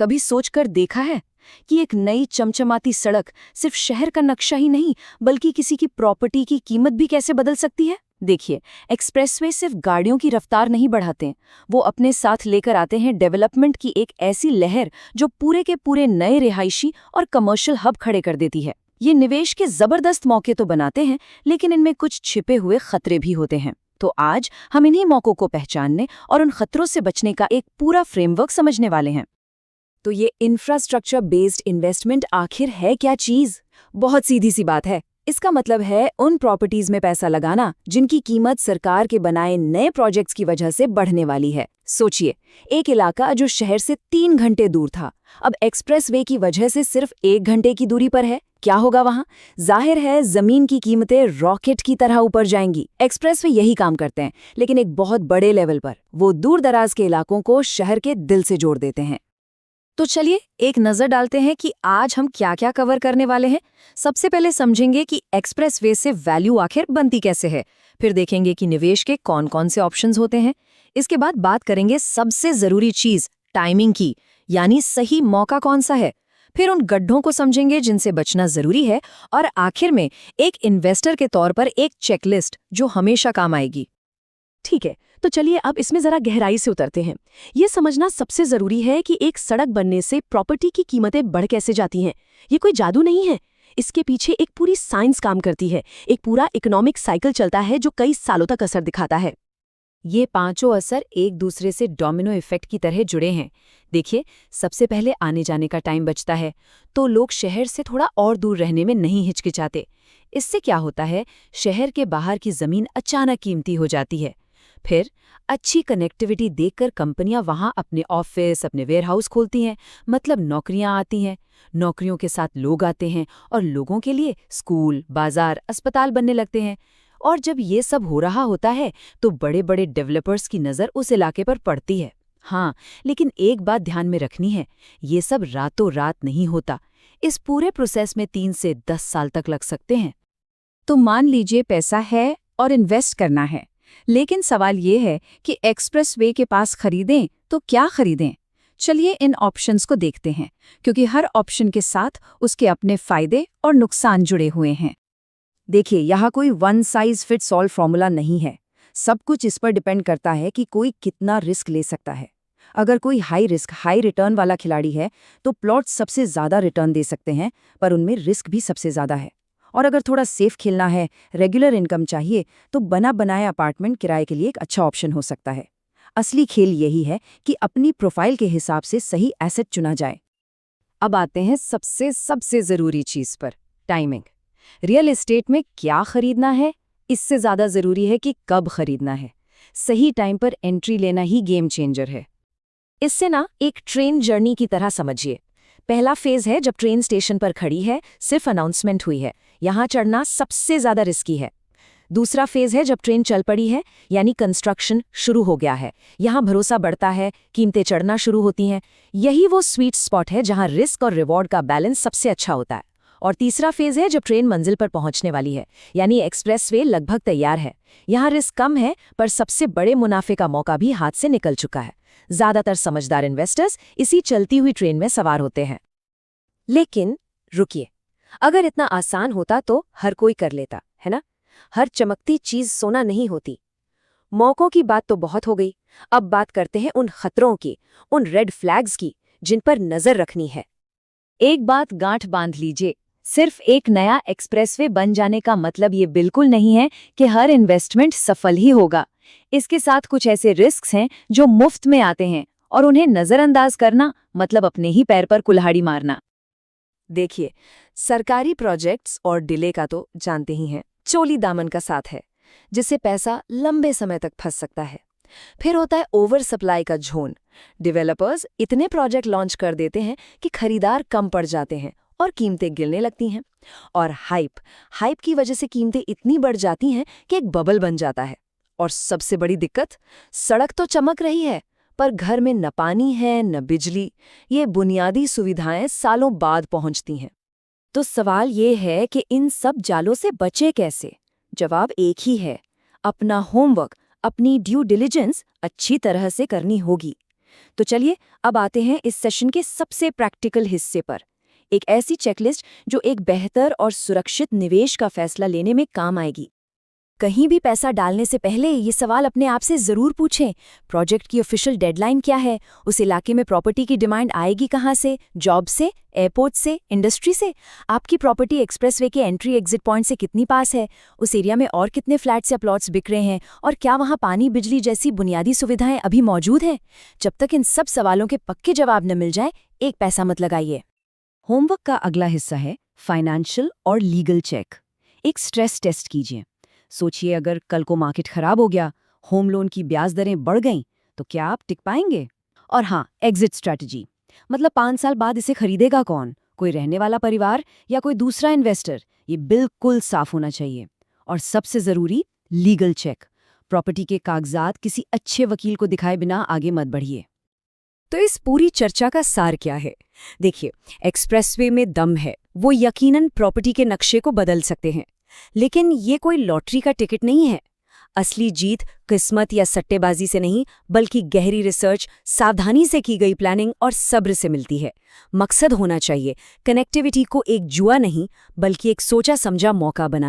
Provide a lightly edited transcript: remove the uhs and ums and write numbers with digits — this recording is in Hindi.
कभी सोचकर देखा है कि एक नई चमचमाती सड़क सिर्फ शहर का नक्शा ही नहीं बल्कि किसी की प्रॉपर्टी की कीमत भी कैसे बदल सकती है? देखिए, एक्सप्रेसवे सिर्फ गाड़ियों की रफ्तार नहीं बढ़ाते, वो अपने साथ लेकर आते हैं डेवलपमेंट की एक ऐसी लहर जो पूरे के पूरे नए रिहायशी और कमर्शियल हब खड़े कर देती है। ये निवेश के जबरदस्त मौके तो बनाते हैं, लेकिन इनमें कुछ छिपे हुए खतरे भी होते हैं। तो आज हम इन्हीं मौकों को पहचानने और उन खतरों से बचने का एक पूरा फ्रेमवर्क समझने वाले हैं। तो ये इंफ्रास्ट्रक्चर बेस्ड इन्वेस्टमेंट आखिर है क्या चीज? बहुत सीधी सी बात है। इसका मतलब है उन प्रॉपर्टीज में पैसा लगाना जिनकी कीमत सरकार के बनाए नए प्रोजेक्ट्स की वजह से बढ़ने वाली है। सोचिए, एक इलाका जो शहर से 3 घंटे दूर था, अब एक्सप्रेसवे की वजह से सिर्फ 1 घंटे की दूरी पर है। क्या होगा वहां? जाहिर है जमीन की कीमतें रॉकेट की तरह ऊपर जाएंगी। एक्सप्रेसवे यही काम करते हैं, लेकिन एक बहुत बड़े लेवल पर। वो दूर दराज के इलाकों को शहर के दिल से जोड़ देते हैं। तो चलिए एक नजर डालते हैं कि आज हम क्या क्या कवर करने वाले हैं। सबसे पहले समझेंगे कि एक्सप्रेसवे से वैल्यू आखिर बनती कैसे है। फिर देखेंगे कि निवेश के कौन कौन से ऑप्शंस होते हैं। इसके बाद बात करेंगे सबसे जरूरी चीज, टाइमिंग की, यानी सही मौका कौन सा है। फिर उन गड्ढों को समझेंगे जिनसे बचना जरूरी है। और आखिर में एक इन्वेस्टर के तौर पर एक चेकलिस्ट जो हमेशा काम आएगी। ठीक है, तो चलिए अब इसमें जरा गहराई से उतरते हैं। ये समझना सबसे जरूरी है कि एक सड़क बनने से प्रॉपर्टी की कीमतें बढ़ कैसे जाती हैं। ये कोई जादू नहीं है, इसके पीछे एक पूरी साइंस काम करती है। एक पूरा इकोनॉमिक साइकिल चलता है जो कई सालों तक असर दिखाता है। ये पांचों असर एक दूसरे से डोमिनो इफेक्ट की तरह जुड़े हैं। देखिए, सबसे पहले आने जाने का टाइम बचता है, तो लोग शहर से थोड़ा और दूर रहने में नहीं हिचकिचाते। इससे क्या होता है, शहर के बाहर की जमीन अचानक कीमती हो जाती है। फिर अच्छी कनेक्टिविटी देखकर कंपनियां वहां अपने ऑफिस, अपने वेयरहाउस खोलती हैं, मतलब नौकरियां आती हैं। नौकरियों के साथ लोग आते हैं और लोगों के लिए स्कूल, बाजार, अस्पताल बनने लगते हैं। और जब ये सब हो रहा होता है तो बड़े बड़े डेवलपर्स की नज़र उस इलाके पर पड़ती है। हाँ, लेकिन एक बात ध्यान में रखनी है, ये सब रातों रात नहीं होता। इस पूरे प्रोसेस में 3 से 10 साल तक लग सकते हैं। तो मान लीजिए पैसा है और इन्वेस्ट करना है, लेकिन सवाल ये है कि एक्सप्रेसवे के पास खरीदें तो क्या खरीदें? चलिए इन ऑप्शंस को देखते हैं, क्योंकि हर ऑप्शन के साथ उसके अपने फायदे और नुकसान जुड़े हुए हैं। देखिए, यहाँ कोई one size fits all formula नहीं है। सब कुछ इस पर डिपेंड करता है कि कोई कितना रिस्क ले सकता है। अगर कोई हाई रिस्क हाई रिटर्न वाला खिलाड़ी है तो प्लॉट सबसे ज़्यादा रिटर्न दे सकते हैं, पर उनमें रिस्क भी सबसे ज़्यादा है। और अगर थोड़ा सेफ खेलना है, रेगुलर इनकम चाहिए, तो बना बनाया अपार्टमेंट किराए के लिए एक अच्छा ऑप्शन हो सकता है। असली खेल यही है कि अपनी प्रोफाइल के हिसाब से सही एसेट चुना जाए। अब आते हैं सबसे ज़रूरी चीज़ पर, टाइमिंग। रियल एस्टेट में क्या खरीदना है, इससे ज़्यादा ज़रूरी है कि कब खरीदना है। सही टाइम पर एंट्री लेना ही गेम चेंजर है। इससे ना एक ट्रेन जर्नी की तरह समझिए। पहला फेज है जब ट्रेन स्टेशन पर खड़ी है, सिर्फ अनाउंसमेंट हुई है, यहाँ चढ़ना सबसे ज़्यादा रिस्की है। दूसरा फेज है जब ट्रेन चल पड़ी है, यानी कंस्ट्रक्शन शुरू हो गया है, यहाँ भरोसा बढ़ता है, कीमतें चढ़ना शुरू होती हैं। यही वो स्वीट स्पॉट है जहाँ रिस्क और रिवॉर्ड का बैलेंस सबसे अच्छा होता है। और तीसरा फेज है जब ट्रेन मंजिल पर पहुंचने वाली है, यानी एक्सप्रेसवे लगभग तैयार है। यहाँ रिस्क कम है, पर सबसे बड़े मुनाफे का मौका भी हाथ से निकल चुका है। ज्यादातर समझदार इन्वेस्टर्स इसी चलती हुई ट्रेन में सवार होते हैं। लेकिन रुकिए, अगर इतना आसान होता तो हर कोई कर लेता, है ना? हर चमकती चीज सोना नहीं होती। मौकों की बात तो बहुत हो गई, अब बात करते हैं उन खतरों की, उन रेड फ्लैग्स की, जिन पर नजर रखनी है। एक बात गांठ बांध लीजिए, सिर्फ एक नया एक्सप्रेसवे बन जाने का मतलब ये बिल्कुल नहीं है कि हर इन्वेस्टमेंट सफल ही होगा। इसके साथ कुछ ऐसे रिस्क्स हैं जो मुफ्त में आते हैं, और उन्हें नजरअंदाज करना मतलब अपने ही पैर पर कुल्हाड़ी मारना। देखिए, सरकारी प्रोजेक्ट्स और डिले का तो जानते ही हैं, चोली दामन का साथ है, जिससे पैसा लंबे समय तक फंस सकता है। फिर होता है ओवर सप्लाई का झोन। डेवलपर्स इतने प्रोजेक्ट लॉन्च कर देते हैं कि खरीदार कम पड़ जाते हैं और कीमतें गिरने लगती हैं। और हाइप की वजह से कीमतें इतनी बढ़ जाती हैं कि एक बबल बन जाता है। और सबसे बड़ी दिक्कत, सड़क तो चमक रही है, पर घर में न पानी है न बिजली। ये बुनियादी सुविधाएं सालों बाद पहुंचती हैं। तो सवाल ये है कि इन सब जालों से बचे कैसे? जवाब एक ही है, अपना होमवर्क, अपनी ड्यू डिलिजेंस अच्छी तरह से करनी होगी। तो चलिए अब आते हैं इस सेशन के सबसे प्रैक्टिकल हिस्से पर, एक ऐसी चेकलिस्ट जो एक बेहतर और सुरक्षित निवेश का फैसला लेने में काम आएगी। कहीं भी पैसा डालने से पहले ये सवाल अपने आप से ज़रूर पूछें, प्रोजेक्ट की ऑफिशियल डेडलाइन क्या है, उस इलाके में प्रॉपर्टी की डिमांड आएगी कहाँ से, जॉब से, एयरपोर्ट से, इंडस्ट्री से, आपकी प्रॉपर्टी एक्सप्रेसवे के एंट्री एग्जिट पॉइंट से कितनी पास है, उस एरिया में और कितने फ्लैट्स या प्लॉट्स बिक रहे हैं, और क्या वहाँ पानी बिजली जैसी बुनियादी सुविधाएं अभी मौजूद हैं। जब तक इन सब सवालों के पक्के जवाब न मिल जाए, एक पैसा मत लगाइए। होमवर्क का अगला हिस्सा है फाइनेंशियल और लीगल चेक। एक स्ट्रेस टेस्ट कीजिए। सोचिए अगर कल को मार्केट खराब हो गया, होम लोन की ब्याज दरें बढ़ गईं, तो क्या आप टिक पाएंगे? और हाँ, एग्जिट स्ट्रैटेजी, मतलब 5 साल बाद इसे खरीदेगा कौन, कोई रहने वाला परिवार या कोई दूसरा इन्वेस्टर, ये बिल्कुल साफ होना चाहिए। और सबसे ज़रूरी, लीगल चेक। प्रॉपर्टी के कागजात किसी अच्छे वकील को दिखाए बिना आगे मत बढ़िए। तो इस पूरी चर्चा का सार क्या है? देखिए, एक्सप्रेसवे में दम है, वो यकीनन प्रॉपर्टी के नक्शे को बदल सकते हैं, लेकिन ये कोई लॉटरी का टिकट नहीं है। असली जीत किस्मत या सट्टेबाजी से नहीं, बल्कि गहरी रिसर्च, सावधानी से की गई प्लानिंग और सब्र से मिलती है। मकसद होना चाहिए कनेक्टिविटी को एक जुआ नहीं, बल्कि एक सोचा समझा मौका बना।